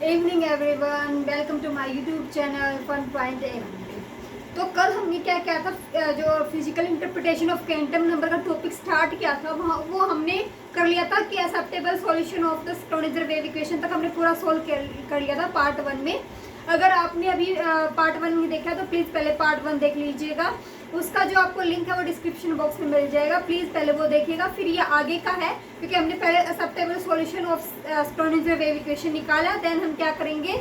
Evening everyone, welcome to my YouTube channel fun point. तो कल हमने क्या किया था, जो physical interpretation of quantum number का टॉपिक स्टार्ट किया था वो हमने कर लिया था कि acceptable solution of the Schrodinger wave equation तक हमने पूरा सोल्व कर लिया था पार्ट 1 में। अगर आपने अभी पार्ट 1 में देखा तो प्लीज़ पहले पार्ट 1 देख लीजिएगा। उसका जो आपको लिंक है वो डिस्क्रिप्शन बॉक्स में मिल जाएगा, प्लीज़ पहले वो देखिएगा। फिर ये आगे का है क्योंकि हमने पहले acceptable solution of Schrödinger wave equation निकाला, देन हम क्या करेंगे,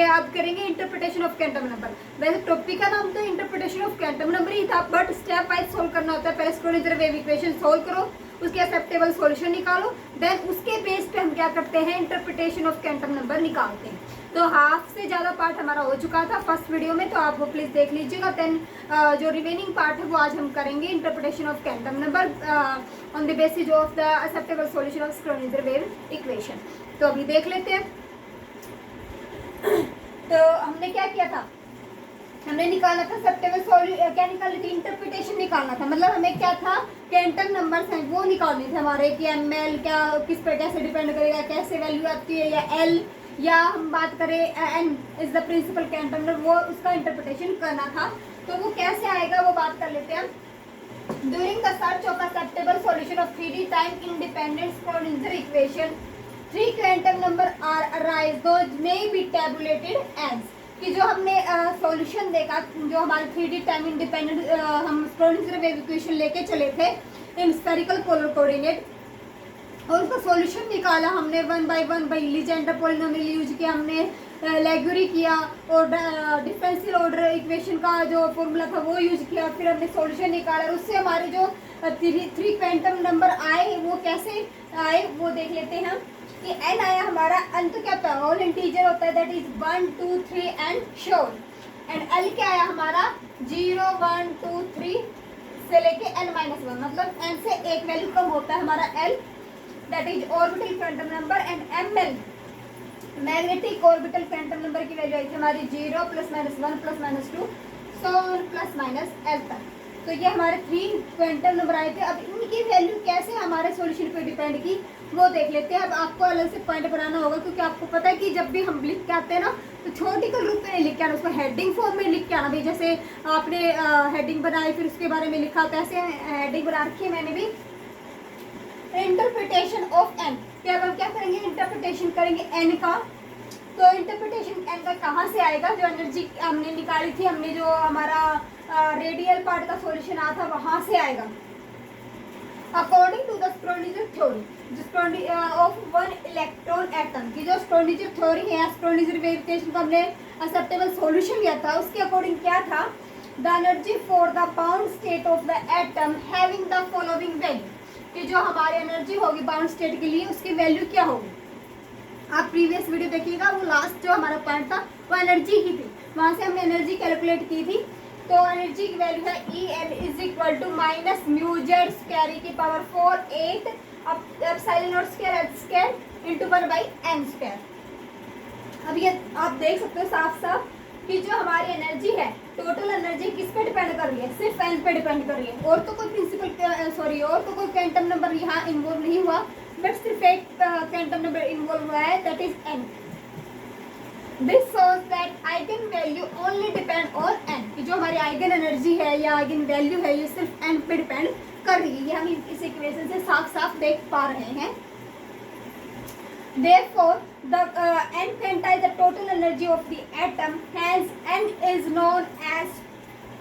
आप करेंगे इंटरप्रिटेशन ऑफ क्वांटम नंबर। वैसे टॉपिक का नाम तो इंटरप्रिटेशन ऑफ क्वांटम नंबर ही था, बट स्टेप वाइज सोल्व करना होता है। पहले स्क्रोडिंगर वेव इक्वेशन सोल्व करो, उसके एक्सेप्टेबल सॉल्यूशन निकालो, देन उसके बेस पे हम क्या करते हैं, इंटरप्रिटेशन ऑफ क्वांटम नंबर निकालते हैं। तो हाफ से ज़्यादा पार्ट हमारा हो चुका था फर्स्ट वीडियो में, तो आप वो प्लीज़ देख लीजिएगा। देन जो रिमेनिंग पार्ट है वो आज हम करेंगे interpretation of quantum number on the basis of the acceptable solution of Schrödinger wave equation. तो अभी देख लेते हैं। तो हमने क्या किया था, हमने निकाला था एक्सेप्टेबल सॉल्यूशन, क्या निकाली थी, इंटरप्रिटेशन निकालना था। मतलब हमें क्या था, क्वांटम नंबर्स हैं वो निकालने थे हमारे, कि एमएल क्या किस पर कैसे डिपेंड करेगा, कैसे वैल्यू आती है, या एल, या हम बात करें N is the principal quantum number, वो उसका इंटरप्रिटेशन करना था। तो वो कैसे आएगा वो बात कर लेते हैं हम। During the search of acceptable solution of 3D time independent Schrodinger equation 3 quantum number are arise those may be tabulated as, कि जो हमने सॉल्यूशन देखा, जो हमारे 3D टाइम इंडिपेंडेंट हम स्क्रोडिंगर वेव इक्वेशन लेके चले थे इन स्फेरिकल पोलर कोऑर्डिनेट, और उसका सॉल्यूशन निकाला हमने 1 by 1 by Legendre polynomial use किया, हमने लेग्यूरी किया और डिफरेंशियल ऑर्डर इक्वेशन का जो फॉर्मूला था वो यूज किया, फिर हमने सॉल्यूशन निकाला और उससे हमारे जो 3 क्वांटम नंबर आए वो कैसे आए वो देख लेते हैं। कि एन आया हमारा, एन तो क्या होता है, ऑल इंटीजर होता है, that is 1 2 3 and sure. And L क्या आया हमारा, 0 1 2 3 से लेके n माइनस 1, मतलब n से एक वैल्यू कम होता है हमारा l, that is orbital quantum number. And ml magnetic orbital quantum number की वैल्यू आई थी हमारी 0 plus minus 1 plus minus 2 so plus minus l तक। तो ये हमारे 3 क्वांटम नंबर आए थे। अब इनकी वैल्यू कैसे हमारे सॉल्यूशन पे डिपेंड की वो देख लेते हैं। अब आपको अलग से पॉइंट बनाना होगा, क्योंकि आपको पता है कि जब भी हम लिख के आते हैं ना तो छोटी के रूप में नहीं लिख के आना, उसको हेडिंग फॉर्म में लिख के आना। भाई जैसे आपने हेडिंग बनाई फिर उसके बारे में लिखा, तो ऐसे हेडिंग बना रखी है मैंने भी। इंटरप्रिटेशन ऑफ एन, क्या हम क्या करेंगे, इंटरप्रिटेशन करेंगे एन का। तो इंटरप्रिटेशन एन का कहाँ से आएगा, जो एनर्जी हमने निकाली थी, हमने जो हमारा रेडियल पार्ट का सॉल्यूशन आया था वहां से आएगा। According to the Schrodinger theory of one electron atom की जो स्क्रोडिंगर थ्योरी है, स्क्रोडिंगर वेव इक्वेशन का हमने एक्सेप्टेबल सॉल्यूशन लिया था, उसके अकॉर्डिंग क्या था, the energy for the bound state of the atom having the following value, कि जो हमारी एनर्जी होगी बाउंड स्टेट के लिए उसकी वैल्यू क्या होगी। आप प्रीवियस वीडियो देखिएगा, वो लास्ट जो हमारा पॉइंट था वो एनर्जी ही थी, वहां से हमने एनर्जी कैलकुलेट की थी। तो एनर्जी की वैल्यू है E N is equal to minus mu Z square की power 4 8 epsilon naught square H square into 1 by N square. अब ये आप देख सकते हो साफ साफ कि जो हमारी एनर्जी है, टोटल एनर्जी किस पे डिपेंड कर रही है, सिर्फ एन पे डिपेंड कर रही है। और तो कोई प्रिंसिपल और तो कोई क्वांटम नंबर यहाँ इन्वॉल्व नहीं हुआ, बट सिर्फ एक क्वांटम नंबर इन्वॉल्व हुआ है, that is an. This shows that eigen value only depend on n, कि जो हमारी आइगन एनर्जी है या आइगन वैल्यू है ये सिर्फ n पे डिपेंड कर रही है। ये हम इस इक्वेशन से साफ साफ देख पा रहे हैं। Therefore, the n quantize the total energy of the atom, hence n is known as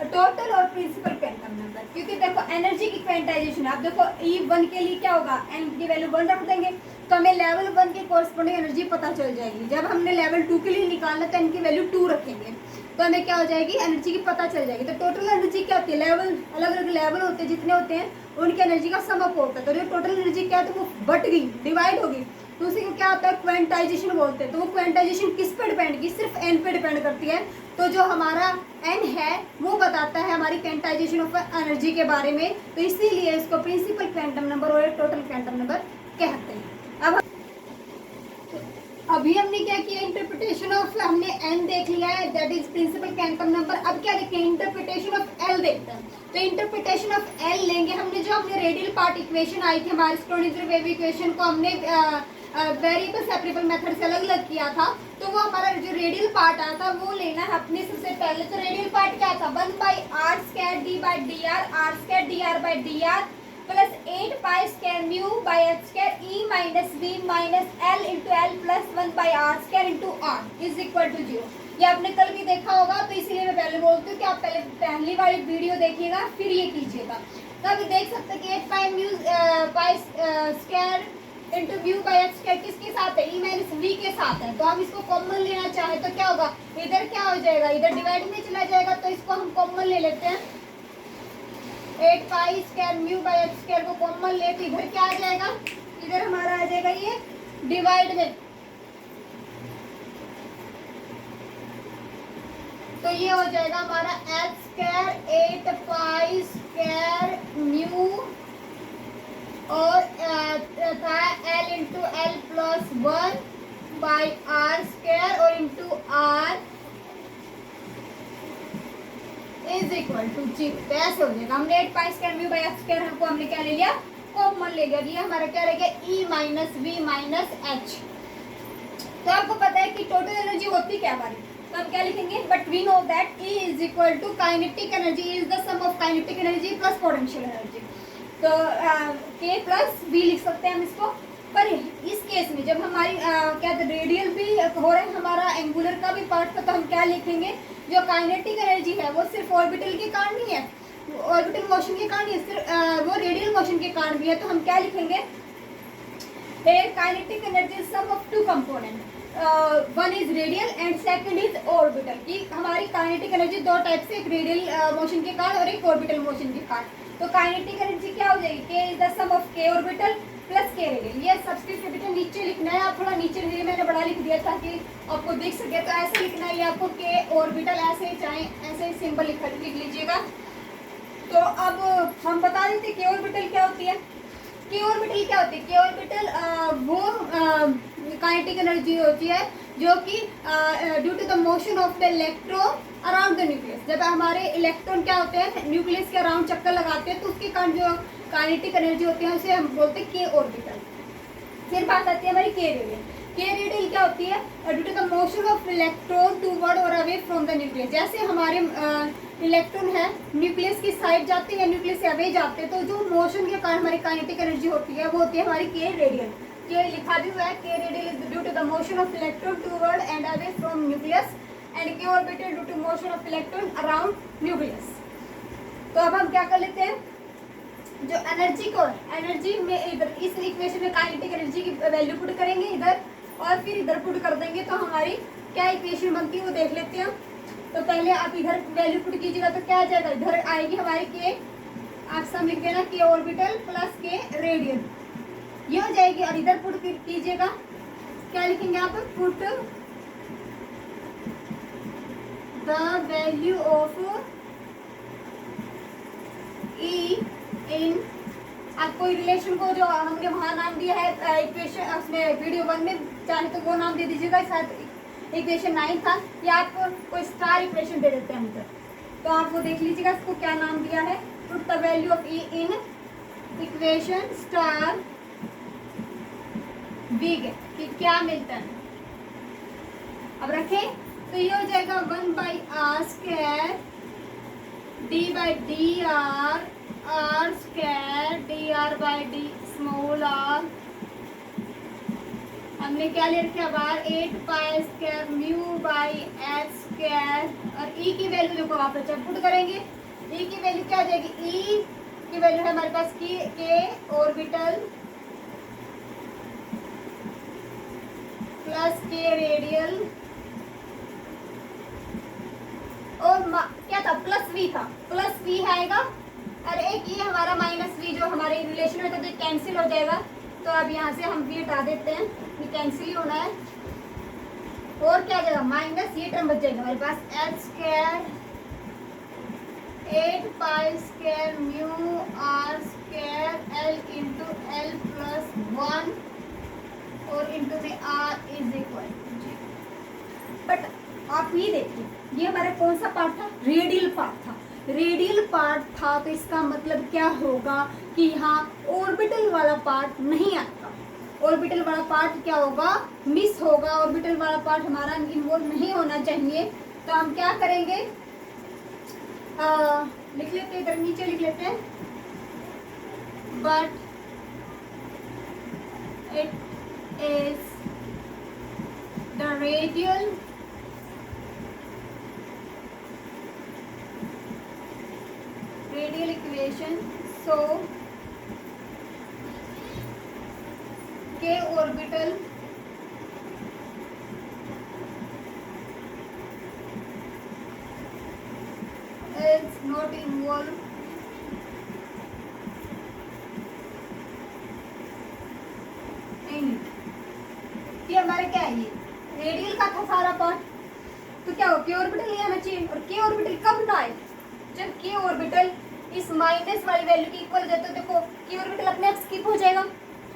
total और प्रिंसिपल क्वांटम नंबर। क्योंकि देखो एनर्जी की क्वांटाइजेशन, आप देखो E1 के लिए क्या होगा, n की वैल्यू 1 रख देंगे तो हमें लेवल 1 के कोरस्पोंडिंग एनर्जी पता चल जाएगी। जब हमने लेवल 2 के लिए निकालना तो n की वैल्यू 2 रखेंगे तो हमें क्या हो जाएगी, एनर्जी की पता चल जाएगी। तो टोटल एनर्जी क्या होती है, लेवल अलग अलग लेवल होते हैं, जितने होते हैं उनकी एनर्जी का सम अप होता है। तो जो टोटल एनर्जी क्या है तो वो बट गई, डिवाइड होगी, तो उसी को क्या होता है, क्वांटाइजेशन बोलते हैं। तो वो क्वांटाइजेशन किस पे डिपेंड की, सिर्फ एन पे डिपेंड करती है। तो जो हमारा एन है वो बताता है हमारी क्वांटाइजेशन ऑफ एनर्जी के बारे में, तो इसीलिए इसको प्रिंसिपल क्वांटम नंबर और टोटल क्वांटम नंबर कहते हैं। अब अभी हमने क्या किया, इंटरप्रिटेशन ऑफ हमने एन देख लिया है, that is principal quantum number. अब क्या देखते हैं, इंटरप्रिटेशन ऑफ एल देखते हैं। तो इंटरप्रिटेशन ऑफ एल लेंगे, हमने जो अपने रेडियल पार्ट इक्वेशन आई थी हमारे स्क्रोडिंगर वेव इक्वेशन को हमने वेरिएबल सेपरेबल मेथड से अलग अलग किया था, तो वो हमारा जो रेडियल पार्ट आया था वो लेना है अपने सबसे पहले। तो रेडियल पार्ट क्या था, 1/r² d/dr plus 8π² mu by h² e minus v minus l into L plus 1/r² into r is equal to 0। ये आपने कल भी देखा होगा, तो इसीलिए मैं पहले बोलती हूँ कि आप पहले पहली वाली वीडियो देखिएगा फिर ये कीजिएगा। तो अभी देख सकते हैं कि 8π mu π² into view by h² किसके साथ है, ई माइनस वी के साथ है। तो हम इसको कॉमन लेना चाहे तो क्या होगा, इधर क्या हो जाएगा, इधर डिवाइड में चला जाएगा, तो इसको हम कॉमन ले लेते हैं। 8π² म्यू बाई h² को कॉमन ले तो इधर क्या आ जाएगा, इधर हमारा आ जाएगा ये डिवाइड में। तो ये हो जाएगा हमारा h² 8π² म्यू और था l into L plus 1/r² और into r is equal to 0। ऐसे हो जाएगा। हमने 8π² म्यू बाई h² हमको हमने क्या ले लिया, कॉमन ले लिया। ये हमारा क्या रहेगा, E minus we minus H. तो आपको पता है कि टोटल एनर्जी होती क्या हमारी, तो हम क्या लिखेंगे, but we know that E is equal to kinetic energy is the sum of kinetic energy plus potential energy. तो K प्लस V लिख सकते हैं हम इसको। पर इस केस में जब हमारी क्या रेडियल भी हो रहा है हमारा एंगुलर का भी पार्ट था, तो हम क्या लिखेंगे, जो काइनेटिक एनर्जी है वो सिर्फ ऑर्बिटल के कारण नहीं है, ऑर्बिटल मोशन के कारण नहीं है, सिर्फ वो रेडियल मोशन के कारण भी है। तो हम क्या लिखेंगे, kinetic energy sum of two component, one is radial and second is orbital. की हमारी काइनेटिक एनर्जी दो टाइप से, एक रेडियल मोशन के कारण और एक ऑर्बिटल मोशन के कारण। तो काइनेटिक एनर्जी क्या हो जाएगी, K is the sum of K orbital plus K radial. ये सब्स्टिट्यूशन नीचे लिखना है, आप थोड़ा नीचे लिखिए, मैंने बड़ा लिख दिया ताकि आपको दिख सके। तो ऐसे लिखना है, ये आपको K ऑर्बिटल ऐसे चाहे ऐसे सिंबल लिख लीजिएगा। तो अब हम बता देते K ऑर्बिटल क्या होती है। K ऑर्बिटल क्या होती है, K ऑर्बिटल वो काइनेटिक एनर्जी होती है जो कि due to the motion of the electron around the nucleus. जब हमारे इलेक्ट्रॉन क्या होते हैं, न्यूक्लियस के अराउंड चक्कर लगाते हैं, तो उसके कारण जो काइनेटिक एनर्जी होती है उसे हम बोलते हैं K ऑर्बिटल। फिर बात आती है हमारी K रेडियल। K रेडियल क्या होती है, due to the motion of electron toward और अवे फ्रॉम द न्यूक्लियस। जैसे हमारे इलेक्ट्रॉन है न्यूक्लियस की साइड जाते हैं या न्यूक्लियस से अवे जाते हैं, तो जो मोशन के कारण हमारी काइनेटिक एनर्जी होती है वो होती है हमारी K रेडियल। ये लिखा भी हुआ है, K radial is due to the motion of electron toward and away from nucleus and K orbital due to motion of electron around nucleus. तो अब हम क्या कर लेते हैं, जो एनर्जी को एनर्जी में इधर इस इक्वेशन में काइनेटिक एनर्जी की वैल्यू पुट करेंगे इधर और फिर इधर पुट कर देंगे, तो हमारी क्या इक्वेशन बनती है वो देख लेते हैं। तो पहले आप इधर वैल्यू पुट कीजिएगा तो क्या आ जाएगा, इधर आएगी हमारी K, आप सब लिख देना K orbital plus K radial, ये हो जाएगी। और इधर पुट कीजिएगा, क्या लिखेंगे आप, put the value of E इन, आपको रिलेशन को जो हमने वहाँ नाम दिया है इक्वेशन उसमें वीडियो 1 में, चाहे तो वो नाम दे दीजिएगा, शायद इक्वेशन 9 था, या आप कोई स्टार इक्वेशन दे देते हैं हम तो आप वो देख लीजिएगा इसको क्या नाम दिया है, put the value of E in equation star big कि क्या मिलता है। अब रखें तो ये हो जाएगा 1/r² d/dr r² dr/d small r। हमने क्या ले रखा है बार 8π² म्यू बाई h² और E की वैल्यू देखो आप जब पुट करेंगे E की वैल्यू क्या हो जाएगी, E की वैल्यू है हमारे पास K orbital plus K radial और क्या था, प्लस V था, प्लस V आएगा और एक ये हमारा माइनस V जो हमारे रिलेशन में था तो कैंसिल हो जाएगा। तो अब यहाँ से हम V हटा देते हैं, ये कैंसिल ही होना है। और क्या जाएगा, माइनस ये टर्म बच जाएगा हमारे पास h² 8π² mu r² l into L plus 1 और इंटू में r इज इक्वल। बट आप ये देखिए ये हमारा कौन सा पार्ट था, रेडियल पार्ट था। रेडियल पार्ट था तो इसका मतलब क्या होगा कि यहाँ ऑर्बिटल वाला पार्ट नहीं आता। ऑर्बिटल वाला पार्ट क्या होगा, मिस होगा, ऑर्बिटल वाला पार्ट हमारा इन्वॉल्व नहीं होना चाहिए। तो हम क्या करेंगे, लिख लेते हैं, इधर नीचे लिख लेते हैं, but it is the radial equation, so k orbital is not involved in, ये हमारे क्या है, ये रेडियल का था सारा पार्ट। तो क्या हो, k ऑर्बिटल ये आना चाहिए, और k ऑर्बिटल कब ना आए, जब k ऑर्बिटल इस माइनस वाली वैल्यू की इक्वल हो जाए। तो देखो k ऑर्बिटल अपने आप स्किप हो जाएगा,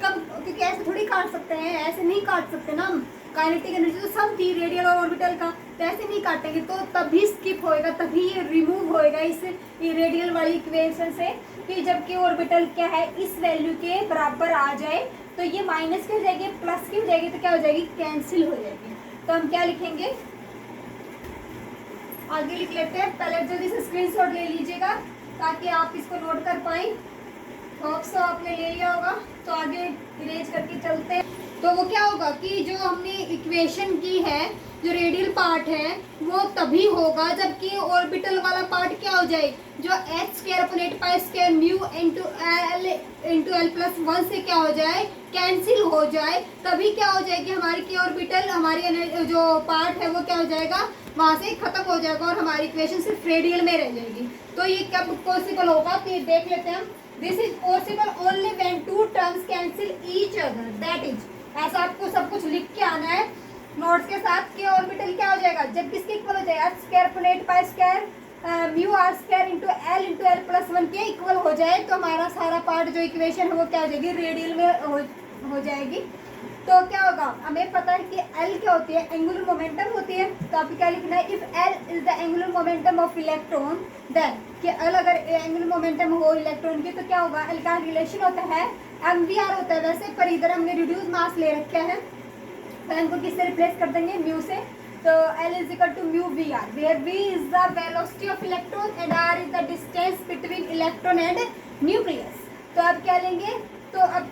कब, क्योंकि ऐसे थोड़ी काट सकते हैं, ऐसे नहीं काट सकते ना हम, काइनेटिक एनर्जी तो सब थी रेडियल और ऑर्बिटल का, तो ऐसे नहीं काटेंगे, तो तभी स्किप होएगा, तभी ये रिमूव होएगा इस रेडियल वाली इक्वेशन से, कि जब कि ऑर्बिटल क्या है इस वैल्यू के बराबर आ जाए, तो ये माइनस की हो जाएगी, प्लस की हो जाएगी, तो क्या हो जाएगी, कैंसिल हो जाएगी। तो हम क्या लिखेंगे, आगे लिख लेते हैं, पहले जल्दी से स्क्रीनशॉट ले लीजिएगा ताकि आप इसको नोट कर पाएं। होप सो आपने ले लिया होगा, तो आगे इरेज करके चलते हैं। तो वो क्या होगा कि जो हमने इक्वेशन की है, जो रेडियल पार्ट है वो तभी होगा जबकि ऑर्बिटल वाला पार्ट क्या हो जाए, जो H square upon 8 pi square mu into L plus 1 से क्या हो जाए, कैंसिल हो जाए, तभी क्या हो जाएगी हमारी की ऑर्बिटल, हमारी जो पार्ट है वो क्या हो जाएगा, वहां से खत्म हो जाएगा और हमारी इक्वेशन सिर्फ रेडियल में रह जाएगी। तो ये कब पॉसिबल होगा, तो ये देख लेते हैं हम। This is possible only when two terms cancel each other, that is, ऐसा आपको सब कुछ लिख के आना है नोट्स के साथ कि ऑर्बिटल क्या हो जाएगा, जब किसके इक्वल हो जाएगा, H square upon 8 pi square mu R square into L plus 1 के इक्वल हो जाए, तो हमारा सारा पार्ट जो इक्वेशन है वो क्या हो जाएगी, रेडियल में हो जाएगी। तो क्या होगा, हमें पता है कि L क्या होती है, एंगुलर मोमेंटम होती है। तो आपको क्या लिखना है, if L is the angular momentum of electron, then कि L अगर एंगुलर मोमेंटम हो इलेक्ट्रॉन की, तो क्या होगा, L का रिलेशन होता है mvr होता है वैसे, पर इधर हमने रिड्यूस मास ले रखा है, तो इनको किससे रिप्लेस कर देंगे, म्यू से। तो L is equal to mu V R, where v is the velocity of electron and r is the distance between electron and nucleus. तो अब क्या लेंगे, तो अब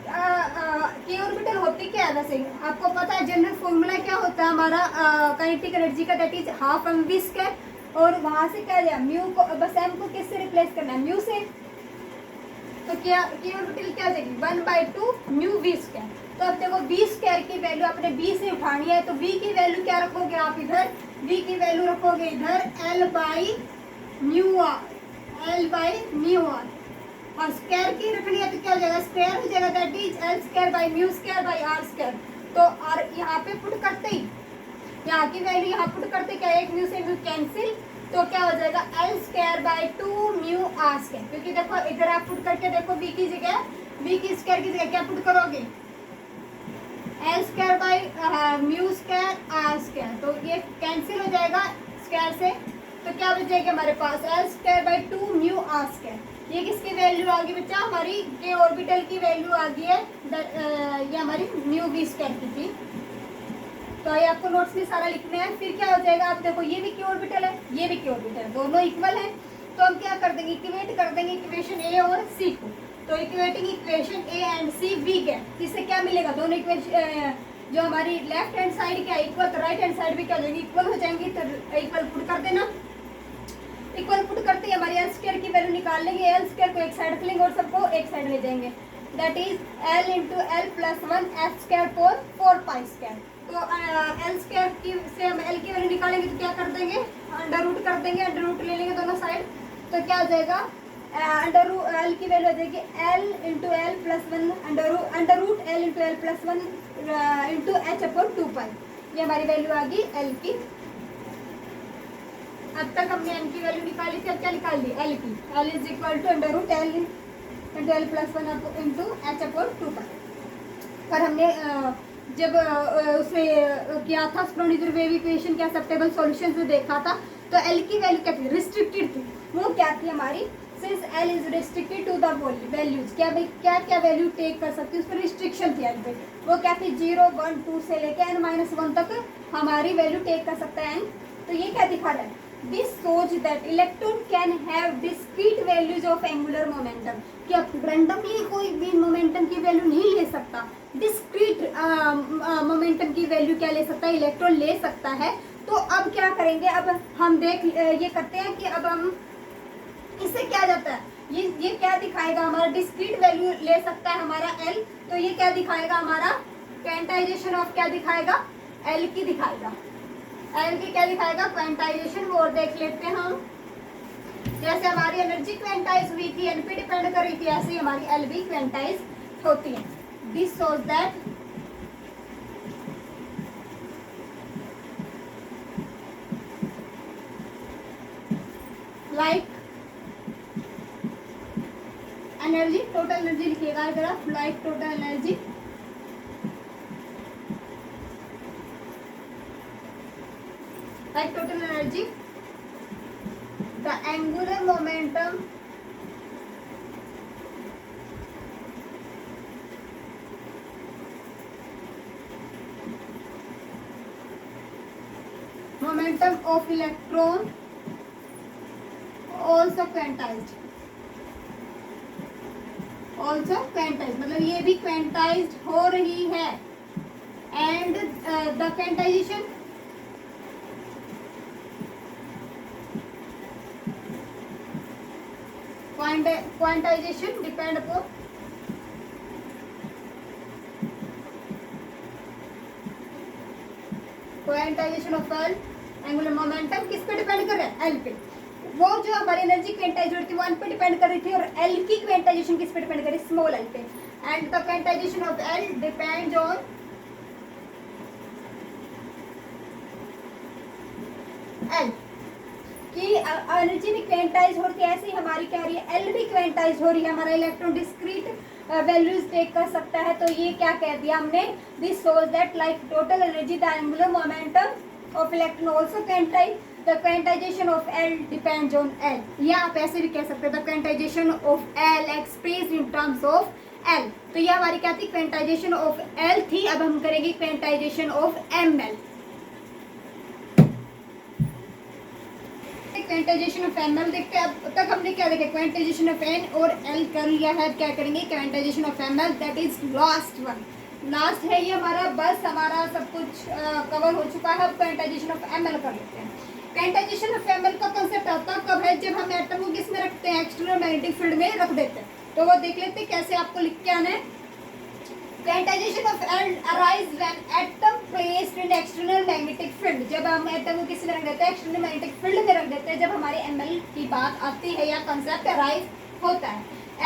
k ऑर्बिटल होती क्या है, वैसे आपको पता है जनरल फॉर्मूला क्या होता है हमारा काइनेटिक एनर्जी का, that is half mv square, और वहां से क्या जाए, म्यू को बस m को किससे रिप्लेस करना है, म्यू से। तो क्या k ऑर्बिटल क्या हो जाएगी, 1/2 म्यू v स्क्वायर। तो अब देखो v स्क्वायर की वैल्यू आपने b से उठानी है, तो v की वैल्यू क्या रखोगे आप इधर, v की वैल्यू रखोगे इधर L/μr, और स्क्वायर की रखनी है तो क्या हो जाएगा, स्क्वायर हो जाएगा, that is L square by mu square by R square. तो और यहाँ पे पुट करते ही, यहाँ की वैल्यू यहाँ पुट करते क्या, एक म्यू से म्यू कैंसिल, तो क्या हो जाएगा L square by 2 mu R square. क्योंकि देखो इधर आप पुट करके देखो, v की जगह, v की स्क्वायर की जगह क्या पुट करोगे, L square by mu square R square, तो ये कैंसिल हो जाएगा स्क्वायर से, तो क्या बच जाएगा हमारे पास L square by 2 mu R square. ये किसकी वैल्यू आ गई बच्चा, हमारी के ऑर्बिटल की वैल्यू आ गई है, ये हमारी म्यू वी स्क्वायर की थी। तो ये आपको नोट्स में सारा लिखना है। फिर क्या हो जाएगा, आप देखो ये भी के ऑर्बिटल है, ये भी के ऑर्बिटल है, दोनों इक्वल है, तो हम क्या कर देंगे, इक्वेट कर देंगे इक्वेशन ए और सी को। तो equating equation A and C वीक है, इससे क्या मिलेगा, दोनों इक्वेशन जो हमारी लेफ्ट हैंड साइड क्या इक्वल, तो राइट हैंड साइड भी क्या हो जाएगी, इक्वल हो जाएंगी। तो इक्वल पुट कर देना, इक्वल पुट करते ही हमारी एल स्क्वायर की वैल्यू निकाल लेंगे, एल स्क्वायर को एक साइड रख लेंगे और सबको एक साइड ले जाएंगे, that is L into L plus 1 H square four 4 pi square. तो एल स्क्वायर की से हम एल की वैल्यू निकालेंगे तो क्या कर देंगे, अंडर रूट कर देंगे, अंडर रूट ले लेंगे दोनों साइड, तो क्या हो जाएगा, अंडर एल की वैल्यू आ जाएगी L into L plus 1 under root L into L plus 1 into H upon 2 pi. ये हमारी वैल्यू आ गई एल की। अब तक हमने एन की वैल्यू निकाली थी, अब क्या निकाल दी, एल की, L is equal to under root L into L plus 1 into H upon 2 pi. पर हमने जब उसे किया था स्क्रोडिंगर वेव इक्वेशन के एक्सेप्टेबल सॉल्यूशन से देखा था, तो एल की वैल्यू क्या थी, रिस्ट्रिक्टेड थी, वो क्या थी हमारी since L is restricted to the values, क्या भाई क्या क्या वैल्यू टेक कर सकती है, उस पर रिस्ट्रिक्शन थी एल पे। वो क्या थी 0 1 2 से लेके n-1 तक हमारी वैल्यू टेक कर सकता है n। तो ये क्या दिखा रहा है, दिस सोच that electron can have discrete values of angular momentum, कि अब रैंडमली कोई भी मोमेंटम की वैल्यू नहीं ले सकता, डिस्क्रीट मोमेंटम की वैल्यू क्या ले सकता है, इलेक्ट्रॉन ले सकता है। तो अब क्या करेंगे, अब हम देख ये करते हैं कि अब हम इससे क्या जाता है, ये क्या दिखाएगा हमारा, डिस्क्रीट वैल्यू ले सकता है हमारा एल, तो ये क्या दिखाएगा हमारा क्वांटाइजेशन ऑफ क्या दिखाएगा, एल की दिखाएगा, एल की क्या दिखाएगा क्वांटाइजेशन। वो और देख लेते हैं हम, जैसे हमारी एनर्जी क्वांटाइज हुई थी एन पे डिपेंड कर रही थी, ऐसे ही हमारी एल भी क्वांटाइज होती है। This shows that like energy, total energy लिखिएगा जरा, like total energy like total energy, the angular momentum of electron also quantized, मतलब ये भी क्वांटाइज्ड हो रही है, and the quantization quantization depend upon quantization of L, angular momentum किस पे डिपेंड कर रहा है, एल पे। वो जो हमारी एनर्जी क्वांटाइज होती थी वो एन पे डिपेंड कर रही थी, और एल की क्वांटाइजेशन किस पे डिपेंड कर रही है, स्मॉल एल पे। And the quantization of L depends on L, कि एनर्जी भी क्वांटाइज होती है, ऐसे ही हमारी क्या हो रही है, एल भी क्वांटाइज हो रही है, हमारा इलेक्ट्रॉन डिस्क्रीट वैल्यूज टेक कर सकता है। तो ये क्या कह दिया हमने, this shows that like total energy the angular momentum of electron also quantize, the quantization of L depends on L, या आप ऐसे भी कह सकते हैं the quantization of L expressed in terms of L. तो ये हमारी क्या थी, क्वांटाइजेशन ऑफ एल थी। अब हम करेंगे quantization of M L. Quantization of M L देखते हैं। अब तक हमने क्या देखा, क्वांटाइजेशन ऑफ एन और एल कर लिया है। अब क्या करेंगे, quantization of M L, that is last one, last है ये हमारा, बस हमारा सब कुछ कवर हो चुका है। अब क्वांटाइजेशन ऑफ एम एल कर लेते हैं। क्वांटाइजेशन ऑफ एम एल का कंसेप्ट आता कब है, जब हम एटम को किस में रखते हैं, एक्सटर्नल मैग्नेटिक फील्ड में रख देते हैं। तो वो देख लेते हैं कैसे, आपको लिख के आना है। Quantization of L arise when atom placed in external magnetic field, जब हम एटम को किस में रख देते हैं, एक्सटर्नल मैग्नेटिक फील्ड में रख देते हैं, जब हमारे एमएल की बात आती है या कंसेप्ट अराइज होता है।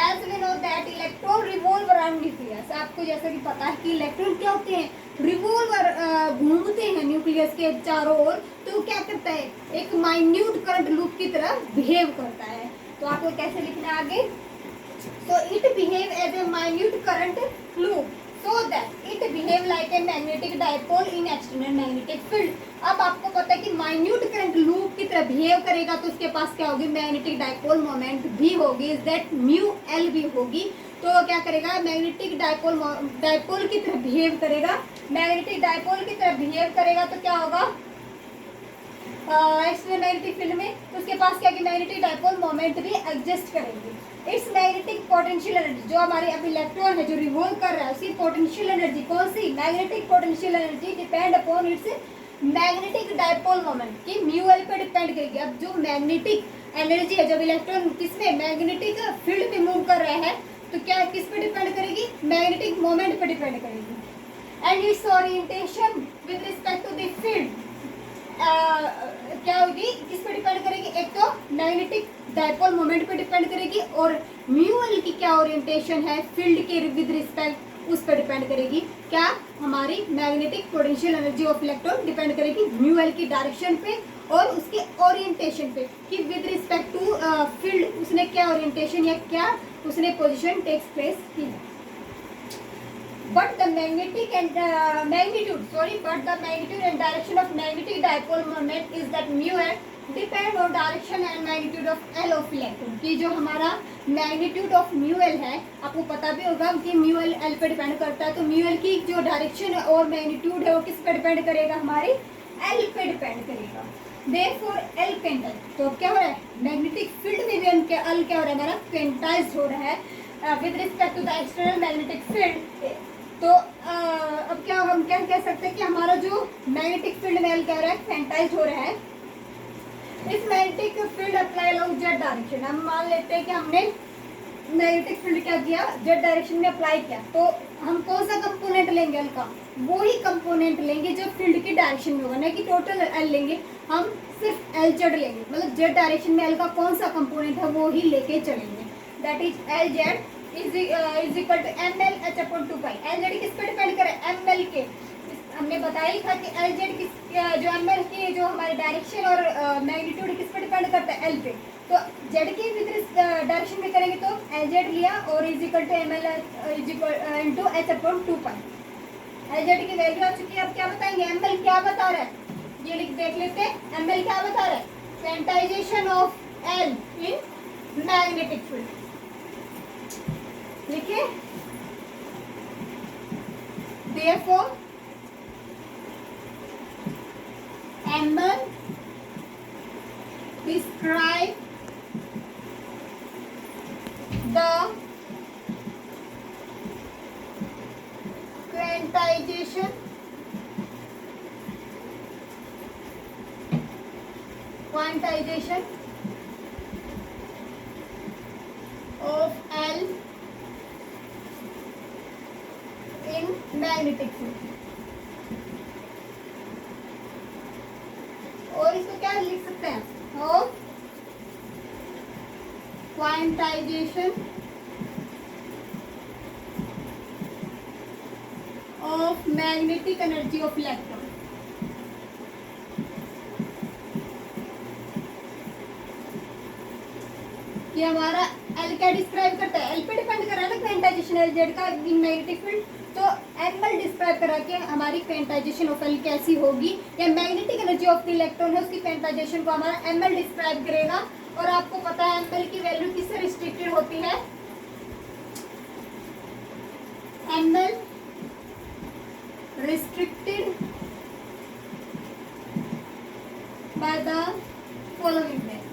As we know that electron revolve around nucleus, आपको जैसा कि पता है कि इलेक्ट्रॉन क्या होते हैं, रिवॉल्व घूमते हैं न्यूक्लियस के चारों ओर। तो क्या करता है, एक माइन्यूट करंट लूप की तरह बिहेव करता है। तो आपको कैसे लिखना है आगे, so it behave as a minute current loop so that it behave like a magnetic dipole in external magnetic field। अब आपको पता है कि माइन्यूट करंट लूप की तरह बिहेव करेगा, तो उसके पास क्या होगी, मैग्नेटिक डाइपोल मोमेंट भी होगी, इज दैट म्यू एल भी होगी। तो क्या करेगा, मैग्नेटिक डाइपोल की तरह बिहेव करेगा, मैग्नेटिक डाइपोल की तरह बिहेव करेगा। तो क्या होगा, एक्सटर्नल मैग्नेटिक फील्ड में, तो उसके पास क्या कि मैग्नेटिक डाइपोल मोमेंट भी एग्जिस्ट करेगी। इट्स मैग्नेटिक पोटेंशियल एनर्जी, जो हमारे अब इलेक्ट्रॉन है जो रिवॉल्व कर रहा है, उसकी पोटेंशियल एनर्जी कौन सी, magnetic potential energy depend upon its magnetic dipole moment, की म्यू एल पे डिपेंड करेगी। अब जो मैग्नेटिक एनर्जी है, जब इलेक्ट्रॉन किसमें, मैग्नेटिक फील्ड में मूव कर रहा है, तो क्या किस पे डिपेंड करेगी, मैग्नेटिक मोमेंट पे डिपेंड करेगी। And its orientation with respect to the field क्या होगी, किस पे डिपेंड करेगी, एक तो मैग्नेटिक डाइपोल मोमेंट पे डिपेंड करेगी, और म्यू एल की क्या ओरिएंटेशन है फील्ड के विद रिस्पेक्ट, उस पर डिपेंड करेगी। क्या, हमारी magnetic potential energy of electron depend करेगी म्यू एल की डायरेक्शन पे और उसके ओरिएंटेशन पे, कि विद रिस्पेक्ट टू फील्ड उसने क्या ओरिएंटेशन या क्या उसने पोजीशन टेक्स प्लेस की है। But the magnitude and direction of magnetic dipole moment is that mu depend on direction and magnitude of L of electron, कि जो हमारा मैग्नीट्यूड ऑफ म्यू एल है, आपको पता भी होगा कि म्यू एल पे डिपेंड करता है, तो म्यू एल की जो डायरेक्शन और मैग्नीट्यूड है वो किस पे डिपेंड करेगा, हमारी एल पे डिपेंड करेगा। देयरफॉर एल क्वेंटाइज, तो क्या हो रहा है, मैग्नेटिक फील्ड में भी उनके एल क्या हो रहा है, हमारा क्वेंटाइज हो रहा है with respect to the external magnetic field. तो अब क्या हम क्या कह सकते हैं कि हमारा जो मैग्नेटिक फील्ड में एल क्या हो रहा है, क्वेंटाइज हो रहा है। इस magnetic field apply along Z direction, हम मान लेते हैं कि हमने मैग्नेटिक फील्ड क्या किया, जेड डायरेक्शन में अप्लाई किया, तो हम कौन सा कंपोनेंट लेंगे एल का, वो ही कंपोनेंट लेंगे जो फील्ड की डायरेक्शन में होगा, ना कि टोटल एल लेंगे, हम सिर्फ एल जेड लेंगे, मतलब जेड डायरेक्शन में एल का कौन सा कंपोनेंट है वो ही लेके चलेंगे। That is L Z is equal to M L H upon 2 pi. L Z किस पे डिपेंड करे, एम एल के, हमने बताया ही था कि एल जेड किस जो एम एल की जो हमारे डायरेक्शन और मैग्नीट्यूड किस पे डिपेंड करता है, एल पे, तो जेड की विद डायरेक्शन में करेंगे तो एल जेड लिया और is equal to M L is equal into H upon 2 pi. L Z की वैल्यू आ चुकी है, अब क्या बताएंगे, एम एल क्या बता रहा है, ये लिख देख लेते हैं, एम एल क्या बता रहा है, quantization of L in magnetic field. लिखिए, therefore ML describe the quantization of L in magnetic field। और इसको क्या लिख सकते हैं, और quantization of magnetic energy of electron. ये हमारा एल क्या डिस्क्राइब करता है, एल पे डिपेंड कर रहा है ना क्वांटाइजेशन एल जेड का इन मैग्नेटिक फील्ड, तो एमएल डिस्क्राइब करा के हमारी क्वांटाइजेशन ऑफ एल कैसी होगी, या magnetic energy of the electron है उसकी क्वांटाइजेशन को हमारा एमएल डिस्क्राइब करेगा। और आपको पता है एमएल की वैल्यू किससे रिस्ट्रिक्टेड होती है, ML restricted by the following values.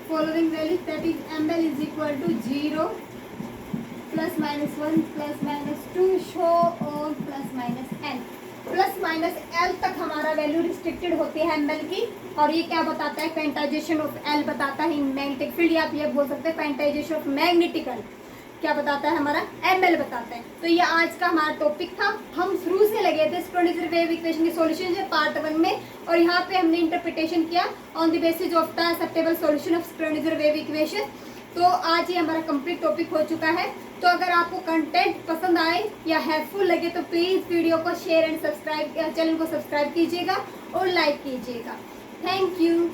Following values, that is ml is equal to 0 plus minus 1 plus minus 2 show और plus minus l। Plus minus L तक हमारा वैल्यू रिस्ट्रिक्टेड होती है एमएल की, और ये क्या बताता है, क्वांटाइजेशन ऑफ एल बताता है इन मैग्नेटिक फील्ड, या आप ये बोल सकते हैं क्वांटाइजेशन ऑफ मैग्नेटिकल क्या बताता है, हमारा एमएल बताता है। तो ये आज का हमारा टॉपिक था, हम शुरू से लगे थे स्क्रोडिंगर वेव इक्वेशन के सॉल्यूशन है पार्ट 1 में, और यहाँ पे हमने इंटरप्रिटेशन किया on the basis of the acceptable solution of Schrödinger wave equation. तो आज ये हमारा कंप्लीट टॉपिक हो चुका है। तो अगर आपको कंटेंट पसंद आए या हेल्पफुल लगे तो प्लीज़ वीडियो को शेयर एंड सब्सक्राइब, चैनल को सब्सक्राइब कीजिएगा और लाइक कीजिएगा। Thank you.